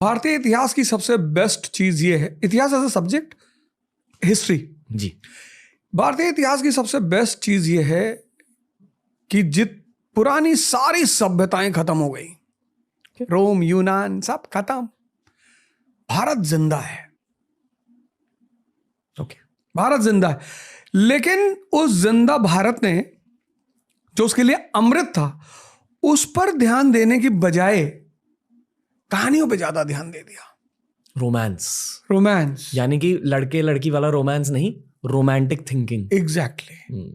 भारतीय इतिहास की सबसे बेस्ट चीज ये है, इतिहास एज अ सब्जेक्ट, हिस्ट्री जी, भारतीय इतिहास की सबसे बेस्ट चीज ये है कि पुरानी सारी सभ्यताएं खत्म हो गई, रोम यूनान सब खत्म, भारत जिंदा है। ओके, भारत जिंदा है, लेकिन उस जिंदा भारत ने जो उसके लिए अमृत था उस पर ध्यान देने की बजाय कहानियों पे ज्यादा ध्यान दे दिया। रोमांस यानी कि लड़के लड़की वाला रोमांस नहीं, रोमांटिक थिंकिंग। एग्जैक्टली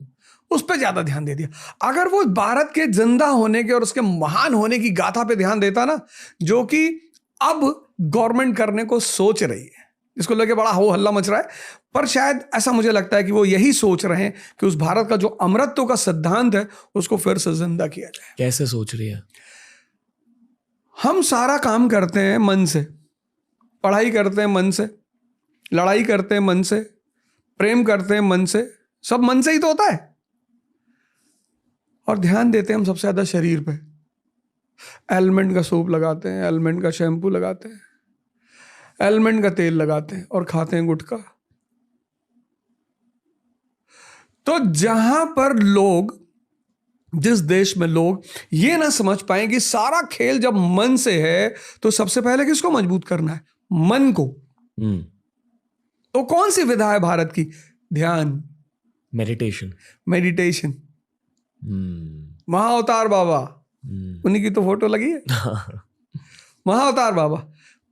उस पर ज्यादा ध्यान दे दिया। अगर वो भारत के जिंदा होने के और उसके महान होने की गाथा पे ध्यान देता ना, जो कि अब गवर्नमेंट करने को सोच रही है, इसको लेके बड़ा हो हल्ला मच रहा है, पर शायद ऐसा मुझे लगता है कि वो यही सोच रहे हैं कि उस भारत का जो अमरत्व का सिद्धांत है उसको फिर से जिंदा किया जाए। कैसे सोच रही है? हम सारा काम करते हैं मन से, पढ़ाई करते हैं मन से, लड़ाई करते हैं मन से, प्रेम करते हैं मन से, सब मन से ही तो होता है। और ध्यान देते हैं हम सबसे ज्यादा शरीर पे। एलमेंट का सूप लगाते हैं, एलमेंट का शैम्पू लगाते हैं, एलमेंट का तेल लगाते हैं और खाते हैं गुटखा। तो जहां पर लोग, जिस देश में लोग ये ना समझ पाए कि सारा खेल जब मन से है तो सबसे पहले किसको मजबूत करना है? मन को। तो कौन सी विधा है भारत की? ध्यान, मेडिटेशन। महाअवतार बाबा, उन्हीं की तो फोटो लगी है। महाअवतार बाबा,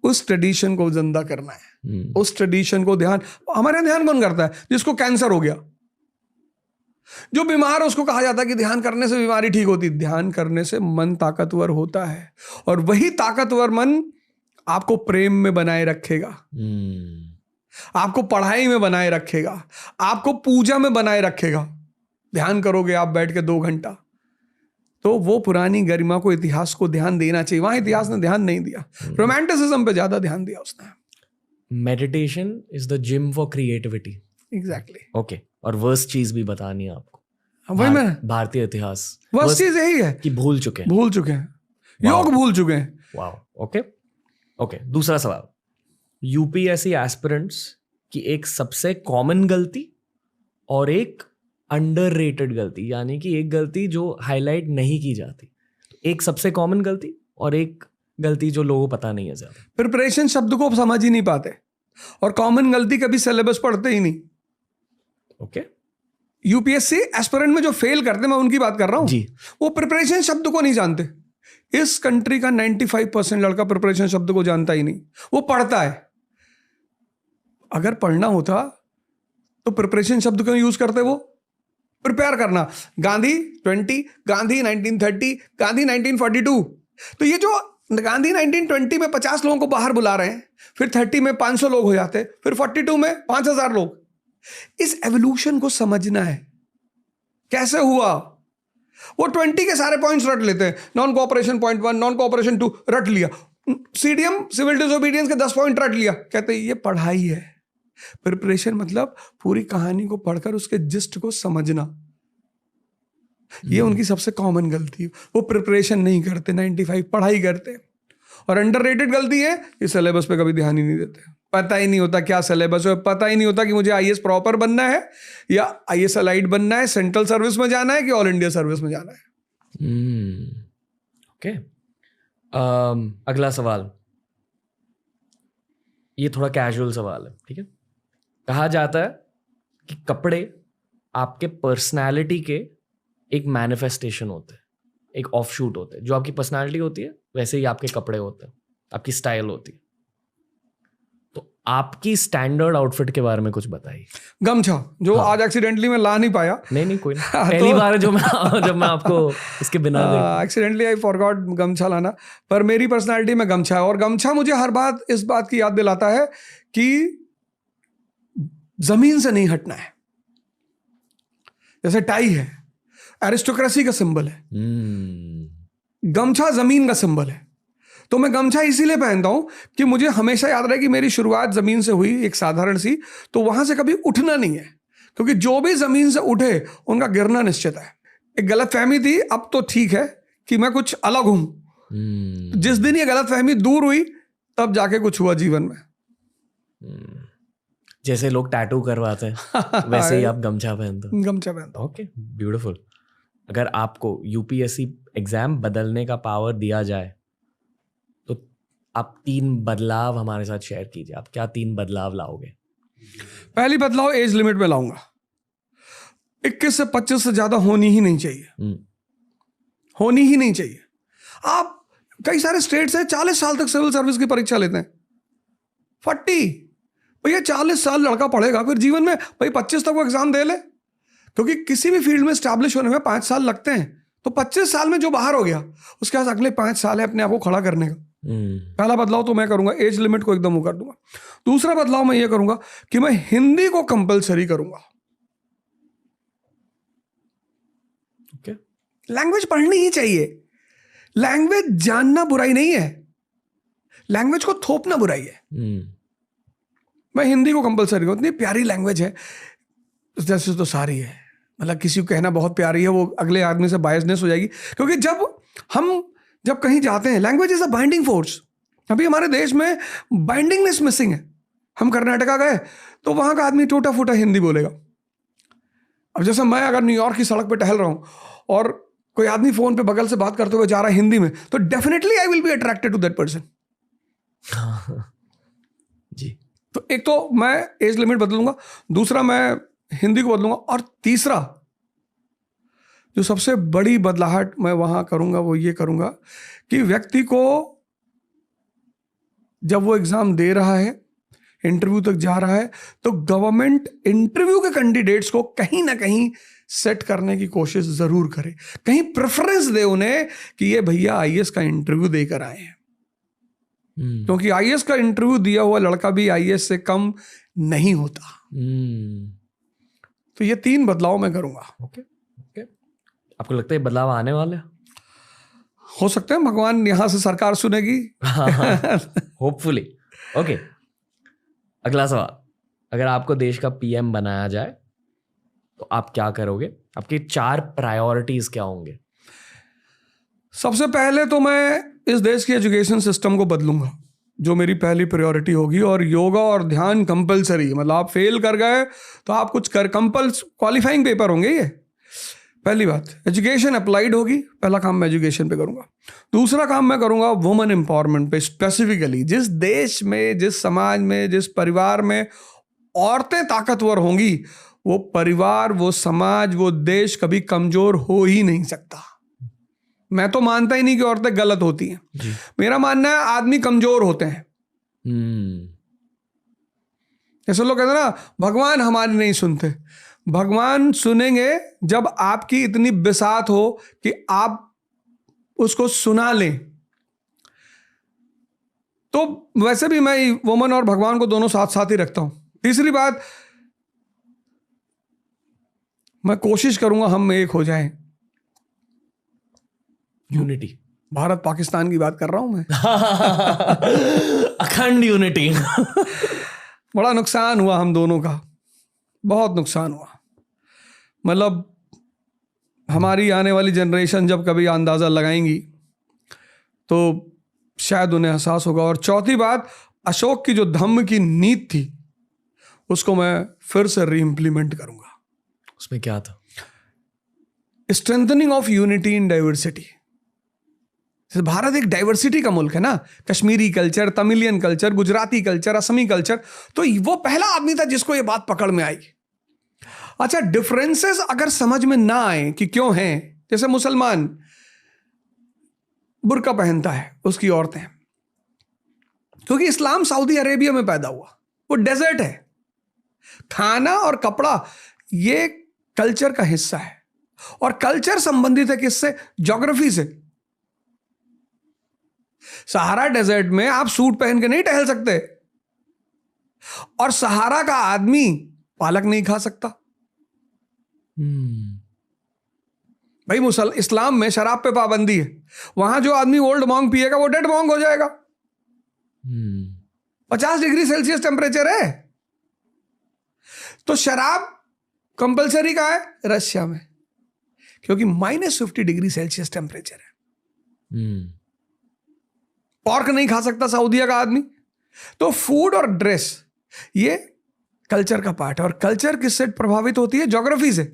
उस ट्रेडिशन को जिंदा करना है, उस ट्रेडिशन को ध्यान। हमारे यहाँ ध्यान कौन करता है? जिसको कैंसर हो गया, जो बीमार है, उसको कहा जाता है कि ध्यान करने से बीमारी ठीक होती। ध्यान करने से मन ताकतवर होता है, और वही ताकतवर मन आपको प्रेम में बनाए रखेगा, आपको पढ़ाई में बनाए रखेगा, आपको पूजा में बनाए रखेगा। ध्यान करोगे आप बैठ के 2 घंटा, तो वो पुरानी गरिमा को, इतिहास को ध्यान देना चाहिए। वहां इतिहास ने ध्यान नहीं दिया, रोमांटिसिज्म पे ज्यादा ध्यान दिया उसने। Meditation is the gym for creativity. Exactly. Okay, और वर्स्ट चीज भी बतानी है आपको। वही मैं, भारतीय इतिहास वर्स्ट चीज यही है कि भूल चुके हैं, योग भूल चुके हैं। वाओ। ओके, दूसरा सवाल, यूपीएससी एस्पिरेंट्स की एक सबसे कॉमन गलती और एक अंडररेटेड गलती, यानी कि एक गलती जो हाईलाइट नहीं की जाती। एक सबसे कॉमन गलती और एक गलती जो लोगों को पता नहीं है ज्यादा। प्रिपरेशन शब्द को समझ ही नहीं पाते, और कॉमन गलती कभी सिलेबस पढ़ते ही नहीं। ओके, यूपीएससी एस्पिरेंट में जो फेल करते, मैं उनकी बात कर रहा हूं जी। वो प्रिपरेशन शब्द को नहीं जानते। इस कंट्री का 95% लड़का प्रिपरेशन शब्द को जानता ही नहीं, वो पढ़ता है। अगर पढ़ना होता तो प्रिपरेशन शब्द क्यों यूज करते? वो प्रिपेयर करना। गांधी 20, गांधी 1930, गांधी 1942। तो ये जो गांधी 1920 में 50 लोगों को बाहर बुला रहे हैं, फिर 30 में 500 लोग हो जाते, फिर 42 में 5000 लोग। इस एवोल्यूशन को समझना है, कैसे हुआ। वो 20 के सारे पॉइंट्स रट लेते हैं। Non cooperation point 1, non cooperation 2 रट लिया। सीडीएम, सिविल डिसोबीडियंस के 10 पॉइंट रट लिया। कहते ये पढ़ाई है। प्रिपरेशन मतलब पूरी कहानी को पढ़कर उसके जिस्ट को समझना। ये उनकी सबसे कॉमन गलती है, वो प्रिपरेशन नहीं करते, 95 पढ़ाई करते। और अंडररेटेड गलती है कि सिलेबस पे कभी ध्यान ही नहीं देते। पता ही नहीं होता क्या सिलेबस है, पता ही नहीं होता कि मुझे आईएएस प्रॉपर बनना है या आईएएस अलाइड बनना है, सेंट्रल सर्विस में जाना है कि ऑल इंडिया सर्विस में जाना है। ओके, अगला सवाल, ये थोड़ा कैजुअल सवाल है, ठीक है। कहा जाता है कि कपड़े आपके पर्सनालिटी के एक मैनिफेस्टेशन होते हैं, एक ऑफशूट होते हैं। जो आपकी पर्सनालिटी होती है वैसे ही आपके कपड़े होते हैं, आपकी स्टाइल होती है। तो आपकी स्टैंडर्ड आउटफिट के बारे में कुछ बताइए। गमछा, जो आज एक्सीडेंटली मैं ला नहीं पाया। नहीं कोई नहीं, पहली बार है जब मैं आपको इसके बिना एक्सीडेंटली आई फॉरगॉट गमछा लाना। पर मेरी पर्सनालिटी में गमछा है, और गमछा मुझे हर बात इस बात की याद दिलाता है कि जमीन से नहीं हटना है। जैसे टाई है, एरिस्टोक्रेसी का सिंबल है, गमछा जमीन का सिंबल है। तो मैं गमछा इसीलिए पहनता हूं कि मुझे हमेशा याद रहे कि मेरी शुरुआत जमीन से हुई, एक साधारण सी, तो वहां से कभी उठना नहीं है, क्योंकि जो भी जमीन से उठे उनका गिरना निश्चित है। एक गलतफहमी थी, अब तो ठीक है कि मैं कुछ अलग हूं। जिस दिन ये गलतफहमी दूर हुई, तब जाके कुछ हुआ जीवन में। जैसे लोग टैटू करवाते हैं वैसे ही आप गमछा पहनते हो। गमछा पहनता हूं। Okay, beautiful. अगर आपको यूपीएससी एग्जाम बदलने का पावर दिया जाए तो आप 3 बदलाव हमारे साथ शेयर कीजिए। आप क्या 3 बदलाव लाओगे? पहली बदलाव एज लिमिट में लाऊंगा। 21 से 25 से ज्यादा होनी ही नहीं चाहिए, होनी ही नहीं चाहिए। आप कई सारे स्टेट्स हैं 40 साल तक सिविल सर्विस की परीक्षा लेते हैं। 40 भैया 40 साल लड़का पढ़ेगा, फिर जीवन में भाई 25 तक वो एग्जाम दे ले, क्योंकि किसी भी फील्ड में स्टैब्लिश होने में 5 साल लगते हैं। तो 25 साल में जो बाहर हो गया उसके पास अगले 5 साल है अपने आप को खड़ा करने का। पहला बदलाव तो मैं करूंगा, एज लिमिट को एकदम वो कर दूंगा। दूसरा बदलाव मैं ये करूंगा कि मैं हिंदी को कंपलसरी करूंगा। ओके, लैंग्वेज पढ़नी ही चाहिए। लैंग्वेज जानना बुराई नहीं है, लैंग्वेज को थोपना बुराई है। मैं हिंदी को कंपलसरी करूं। इतनी प्यारी लैंग्वेज है, जैसे तो सारी है, मतलब किसी को कहना बहुत प्यारी है वो अगले आदमी से बायसनेस हो जाएगी। क्योंकि जब कहीं जाते हैं, language is a binding force. अभी हमारे देश में बाइंडिंगनेस मिसिंग है। हम कर्नाटका गए तो वहां का आदमी टूटा फूटा हिंदी बोलेगा। अब जैसे मैं अगर न्यूयॉर्क की सड़क पे टहल रहा हूं और कोई आदमी फोन पे बगल से बात करते हुए जा रहा है हिंदी में, तो definitely I will be attracted to that person. जी। तो एक तो मैं एज लिमिट बदलूंगा, दूसरा मैं हिंदी को बदलूंगा, और तीसरा जो सबसे बड़ी बदलाहट मैं वहां करूंगा वो ये करूंगा कि व्यक्ति को जब वो एग्जाम दे रहा है, इंटरव्यू तक जा रहा है, तो गवर्नमेंट इंटरव्यू के कैंडिडेट्स को कहीं ना कहीं सेट करने की कोशिश जरूर करे। कहीं प्रेफरेंस दे उन्हें कि ये भैया आईएएस का इंटरव्यू देकर आए हैं, क्योंकि आईएएस का इंटरव्यू दिया हुआ लड़का भी आईएएस से कम नहीं होता। तो ये 3 बदलाव मैं करूंगा। ओके, आपको लगता है बदलाव आने वाले? हो सकते हैं भगवान यहां से सरकार सुनेगी। होपफुली। ओके, अगला सवाल। अगर आपको देश का पीएम बनाया जाए तो आप क्या करोगे? आपकी 4 प्रायोरिटीज क्या होंगे? सबसे पहले तो मैं इस देश की एजुकेशन सिस्टम को बदलूंगा, जो मेरी पहली प्रायोरिटी होगी। और योगा और ध्यान कंपलसरी, मतलब आप फेल कर गए तो आप कुछ कर, क्वालिफाइंग पेपर होंगे ये। पहली बात, एजुकेशन अप्लाइड होगी। पहला काम मैं एजुकेशन पे करूंगा। दूसरा काम मैं करूंगा वुमेन एम्पावरमेंट पे, स्पेसिफिकली जिस देश में, जिस समाज में, जिस परिवार में औरतें ताकतवर होंगी, वो परिवार, वो समाज, वो देश कभी कमजोर हो ही नहीं सकता। मैं तो मानता ही नहीं कि औरतें गलत होती हैं। मेरा मानना है आदमी कमजोर होते हैं। ऐसे लोग कहते हैं ना भगवान हमारी नहीं सुनते। भगवान सुनेंगे जब आपकी इतनी बिसात हो कि आप उसको सुना लें। तो वैसे भी मैं वुमन और भगवान को दोनों साथ साथ ही रखता हूं। तीसरी बात, मैं कोशिश करूंगा हम एक हो जाएं। यूनिटी। भारत पाकिस्तान की बात कर रहा हूं मैं। अखंड यूनिटी। बड़ा नुकसान हुआ हम दोनों का, बहुत नुकसान हुआ। मतलब हमारी आने वाली जनरेशन जब कभी अंदाजा लगाएंगी तो शायद उन्हें एहसास होगा। और चौथी बात, अशोक की जो धम्म की नीति थी उसको मैं फिर से रीइंप्लीमेंट करूंगा। उसमें क्या था? Strengthening of unity in diversity. Bharat एक डाइवर्सिटी का मुल्क है ना, Kashmiri culture, Tamilian culture, Gujarati culture, Assamese culture. तो वो पहला आदमी था जिसको ये बात पकड़ में आई। अच्छा, डिफरेंसेस अगर समझ में ना आए कि क्यों हैं, जैसे मुसलमान बुर्का पहनता है उसकी औरतें, क्योंकि इस्लाम सऊदी अरेबिया में पैदा हुआ, वो डेजर्ट है। खाना और कपड़ा ये कल्चर का हिस्सा है, और कल्चर संबंधित है किससे? ज्योग्राफी से। सहारा डेजर्ट में आप सूट पहन के नहीं टहल सकते, और सहारा का आदमी पालक नहीं खा सकता। भाई इस्लाम में शराब पे पाबंदी है। वहां जो आदमी ओल्ड मॉन्ग पिएगा वो डेड मॉन्ग हो जाएगा। 50 डिग्री सेल्सियस टेम्परेचर है। तो शराब कंपलसरी का है रशिया में, क्योंकि -50 डिग्री सेल्सियस टेम्परेचर है। पॉर्क नहीं खा सकता सऊदीया का आदमी। तो फूड और ड्रेस ये कल्चर का पार्ट है, और कल्चर किससे प्रभावित होती है? ज्योग्राफी से।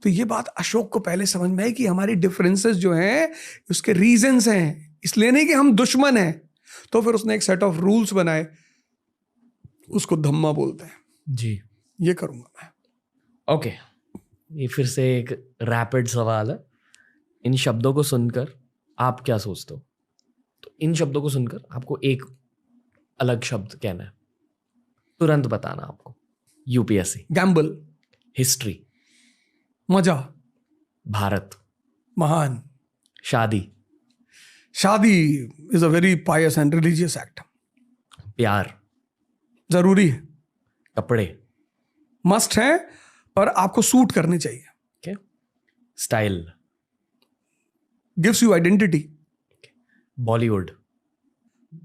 तो ये बात अशोक को पहले समझ में आई कि हमारी डिफरेंसेस जो हैं उसके रीजंस हैं, इसलिए नहीं कि हम दुश्मन हैं। तो फिर उसने एक सेट ऑफ रूल्स बनाए, उसको धम्मा बोलते हैं जी। ये करूंगा मैं। ओके, ये फिर से एक रैपिड सवाल है। इन शब्दों को सुनकर आप क्या सोचते हो? तो इन शब्दों को सुनकर आपको एक अलग शब्द कहना है, तुरंत बताना आपको। यूपीएससी, गैम्बल, हिस्ट्री, मजा, भारत, महान, शादी, शादी is a very Payas and religious act, प्यार, जरूरी है, कपड़े, मस्ट है, पर आपको सूट करने चाहिए, okay, style, gives you identity. Bollywood,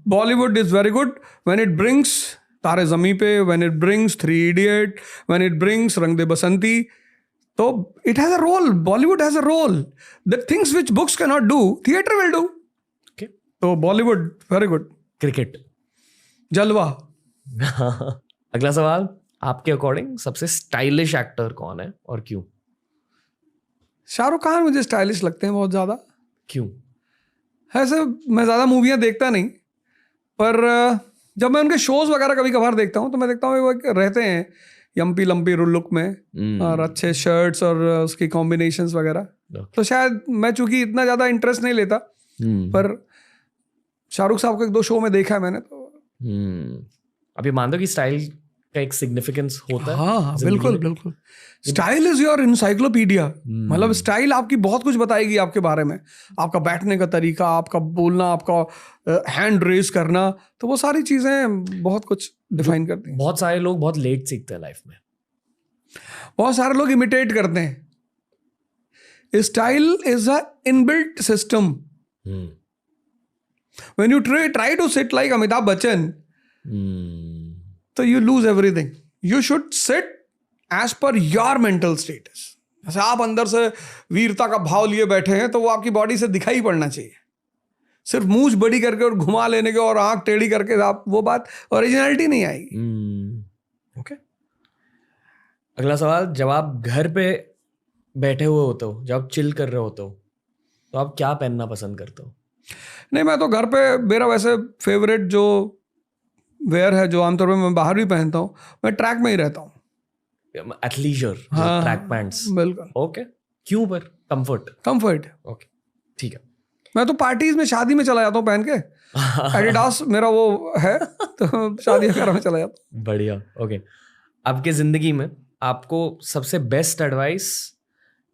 Bollywood is very good when it brings Taare Zameen Par, when it brings three idiot, when it brings Rang De Basanti. तो it has a role, Bollywood has a role, the things which books can not do theatre will do. okay, तो Bollywood very good. Cricket. जलवा। अगला सवाल, आपके according सबसे stylish actor कौन है और क्यों? शाहरुख खान मुझे स्टाइलिश लगते हैं बहुत ज़्यादा। क्यों? ऐसे मैं ज़्यादा मूवियाँ देखता नहीं, पर जब मैं उनके शोज वगैरह कभी कभार देखता हूँ तो मैं देखता हूँ वो रहते हैं यम्पी लंपी लुक में और अच्छे शर्ट्स और उसकी कॉम्बिनेशंस वगैरह। तो शायद मैं चूंकि इतना ज़्यादा इंटरेस्ट नहीं लेता, पर शाहरुख साहब को एक दो शो में देखा है मैंने। तो अब ये मान दो कि स्टाइल का एक सिग्निफिकेंस होता है। हाँ बिल्कुल बिल्कुल। Style is your encyclopedia. मतलब स्टाइल आपकी बहुत कुछ बताएगी आपके बारे में, आपका बैठने का तरीका, आपका बोलना, आपका हैंड रेज करना, तो वो सारी चीजें बहुत कुछ डिफाइन करती हैं। बहुत सारे लोग बहुत लेट सीखते हैं लाइफ में, बहुत सारे लोग इमिटेट करते हैं। Style is a inbuilt system. When you try to sit like Amitabh Bachchan, तो you lose everything. You should sit as per your mental status. जैसे आप अंदर से वीरता का भाव लिए बैठे हैं तो वो आपकी बॉडी से दिखाई पड़ना चाहिए। सिर्फ मूंछ बड़ी करके और घुमा लेने के और आंख टेढ़ी करके आप, वो बात ओरिजिनलिटी नहीं आएगी। ओके। अगला सवाल, जब आप घर पे बैठे हुए होते हो, जब आप चिल कर रहे होते हो, तो आप क्या पहनना पसंद करते हो? नहीं, मैं तो घर पे, मेरा वैसे फेवरेट जो वेयर है, जो आमतौर पे मैं बाहर भी पहनता हूँ, मैं ट्रैक में ही रहता हूँ। एथलीजर, हाँ, ट्रैक पैंट्स। बिल्कुल। ओके, क्यों? पर कंफर्ट। ओके, ठीक है। मैं तो पार्टीज में, शादी में चला जाता हूँ पहन के। एडिडास मेरा वो है, तो शादी वगैरह में चला जाता हूँ। बढ़िया। ओके, आपके जिंदगी में आपको सबसे बेस्ट एडवाइस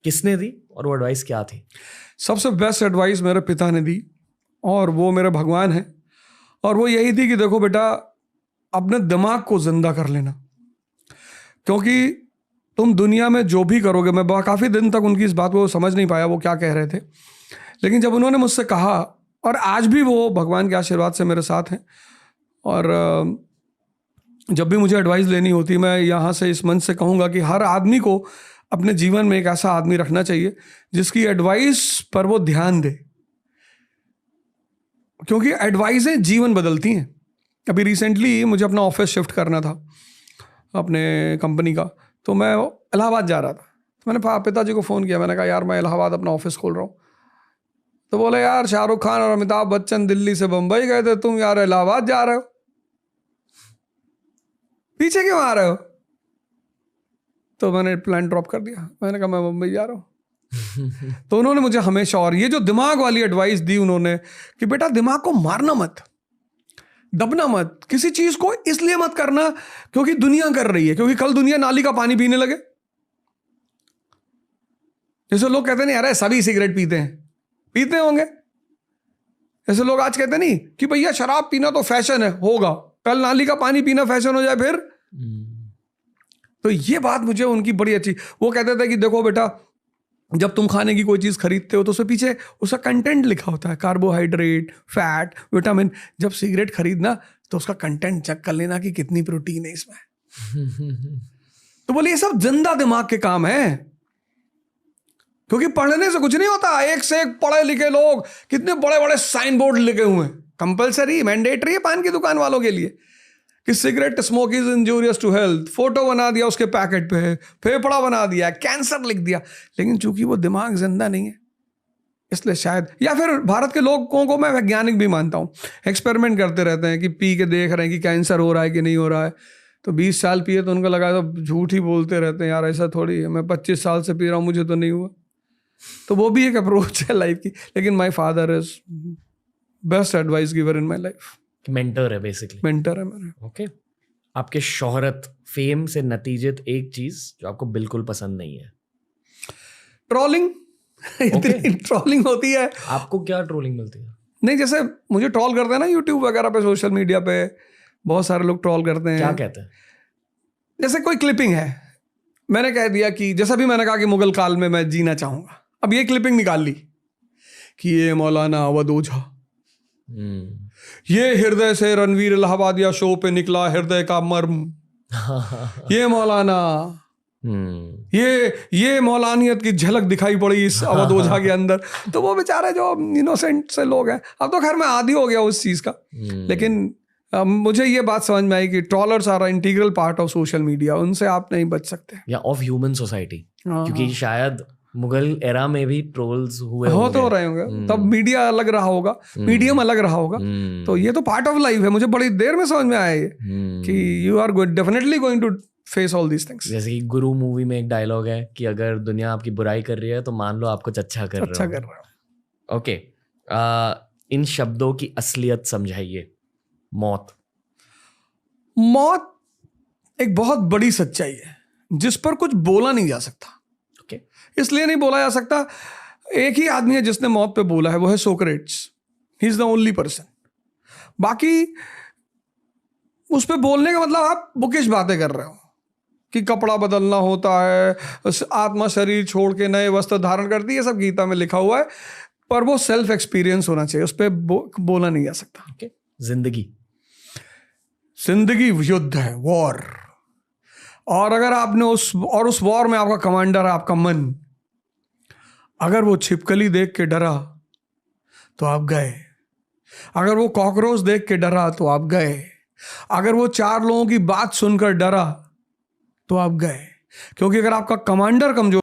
किसने दी और वो एडवाइस क्या थी? सबसे बेस्ट एडवाइस मेरे पिता ने दी, और वो मेरे भगवान हैं। और वो यही थी कि देखो बेटा, अपने दिमाग को जिंदा कर लेना, क्योंकि तुम दुनिया में जो भी करोगे, मैं काफ़ी दिन तक उनकी इस बात को समझ नहीं पाया वो क्या कह रहे थे, लेकिन जब उन्होंने मुझसे कहा, और आज भी वो भगवान के आशीर्वाद से मेरे साथ हैं, और जब भी मुझे एडवाइस लेनी होती है, मैं यहाँ से इस मंच से कहूँगा कि हर आदमी को अपने जीवन में एक ऐसा आदमी रखना चाहिए जिसकी एडवाइस पर वो ध्यान दे, क्योंकि एडवाइसें जीवन बदलती हैं। अभी रिसेंटली मुझे अपना ऑफिस शिफ्ट करना था अपने कंपनी का, तो मैं इलाहाबाद जा रहा था। तो मैंने पिताजी को फ़ोन किया, मैंने कहा यार मैं इलाहाबाद अपना ऑफिस खोल रहा हूँ। तो बोले यार शाहरुख खान और अमिताभ बच्चन दिल्ली से बम्बई गए थे, तुम यार इलाहाबाद जा रहे हो, पीछे क्यों आ रहे हो? तो मैंने प्लान ड्रॉप कर दिया, मैंने कहा मैं मुंबई जा रहा हूँ। तो उन्होंने मुझे हमेशा, और ये जो दिमाग वाली एडवाइस दी उन्होंने कि बेटा दिमाग को मारना मत, दबना मत, किसी चीज को इसलिए मत करना क्योंकि दुनिया कर रही है, क्योंकि कल दुनिया नाली का पानी पीने लगे। जैसे लोग कहते नहीं अरे सभी सिगरेट पीते होंगे, ऐसे लोग आज कहते नहीं कि भैया शराब पीना तो फैशन है, होगा, कल नाली का पानी पीना फैशन हो जाए फिर। तो ये बात मुझे उनकी बड़ी अच्छी, वो कहते थे कि देखो बेटा, जब तुम खाने की कोई चीज़ खरीदते हो तो उसके पीछे उसका कंटेंट लिखा होता है, कार्बोहाइड्रेट, फैट, विटामिन। जब सिगरेट खरीदना तो उसका कंटेंट चेक कर लेना कि कितनी प्रोटीन है इसमें। तो बोले ये सब जिंदा दिमाग के काम है, क्योंकि पढ़ने से कुछ नहीं होता। एक से एक पढ़े लिखे लोग, कितने बड़े बड़े साइन बोर्ड लिखे हुए हैं, कंपलसरी मैंडेटरी है पान की दुकान वालों के लिए कि cigarette smoke is injurious to health, photo बना दिया उसके पैकेट पे, फेफड़ा बना दिया, कैंसर लिख दिया, लेकिन चूंकि वो दिमाग जिंदा नहीं है इसलिए शायद, या फिर भारत के लोगों को मैं वैज्ञानिक भी मानता हूँ, एक्सपेरिमेंट करते रहते हैं कि पी के देख रहे हैं कि कैंसर हो रहा है कि नहीं हो रहा है, तो 20 साल पिए तो उनको लगा तो झूठ ही बोलते रहते हैं, यार ऐसा थोड़ी है, मैं 25 साल से पी रहा हूँ मुझे तो नहीं हुआ। तो वो भी एक अप्रोच है लाइफ की, लेकिन my father is best advice giver in my life, mentor है बेसिकली। मेंटर है मेरे। ओके, आपके शोहरत फेम से नतीजित एक चीज जो आपको बिल्कुल पसंद नहीं है। ट्रोलिंग इतनी ट्रोलिंग होती है। आपको क्या ट्रोलिंग मिलती है? नहीं, जैसे मुझे ट्रोल करते हैं ना यूट्यूब वगैरह पे, सोशल मीडिया पे बहुत सारे लोग ट्रोल करते हैं। क्या कहते हैं? जैसे कोई क्लिपिंग है, मैंने कह दिया कि जैसा भी मैंने कहा कि मुगल काल में मैं जीना चाहूंगा, अब ये क्लिपिंग निकाल ली कि ये मौलाना अवध ओझा, ये हृदय से रणवीर इलाहाबादिया शो पे निकला हृदय का मर्म, ये मौलाना, ये मौलानियत की झलक दिखाई पड़ी इस अवध ओझा के अंदर। तो वो बेचारे जो इनोसेंट से लोग हैं, अब तो खैर मैं आदी हो गया उस चीज का, लेकिन मुझे ये बात समझ में आई कि trollers are integral part of social media, उनसे आप नहीं बच सकते, या ऑफ ह्यूमन सोसाइटी, क्योंकि शायद मुगल एरा में भी ट्रोल्स हुए तो रहे होंगे, तब मीडिया अलग रहा होगा, मीडियम अलग रहा होगा, तो ये तो पार्ट ऑफ लाइफ है। मुझे बड़ी देर में समझ में आया ये कि you are definitely going to face all these things. जैसे कि गुरु मूवी में एक डायलॉग है कि अगर दुनिया आपकी बुराई कर रही है तो मान लो आप कुछ अच्छा कर रहे हो। ओके, इन शब्दों की असलियत समझाइए। मौत एक बहुत बड़ी सच्चाई है जिस पर कुछ बोला नहीं जा सकता। इसलिए नहीं बोला जा सकता, एक ही आदमी है जिसने मौत पे बोला है, वो है Socrates. He is the only person. बाकी उस पे बोलने का मतलब आप बुकिश बातें कर रहे हो कि कपड़ा बदलना होता है, आत्मा शरीर छोड़ के नए वस्त्र धारण करती है, सब गीता में लिखा हुआ है, पर वो सेल्फ एक्सपीरियंस होना चाहिए, उस पर बोला नहीं जा सकता। जिंदगी युद्ध है, वॉर, और अगर आपने उस वॉर में आपका कमांडर है आपका मन, अगर वो छिपकली देख के डरा तो आप गए, अगर वो कॉकरोच देख के डरा तो आप गए, अगर वो 4 लोगों की बात सुनकर डरा तो आप गए, क्योंकि अगर आपका कमांडर कमजोर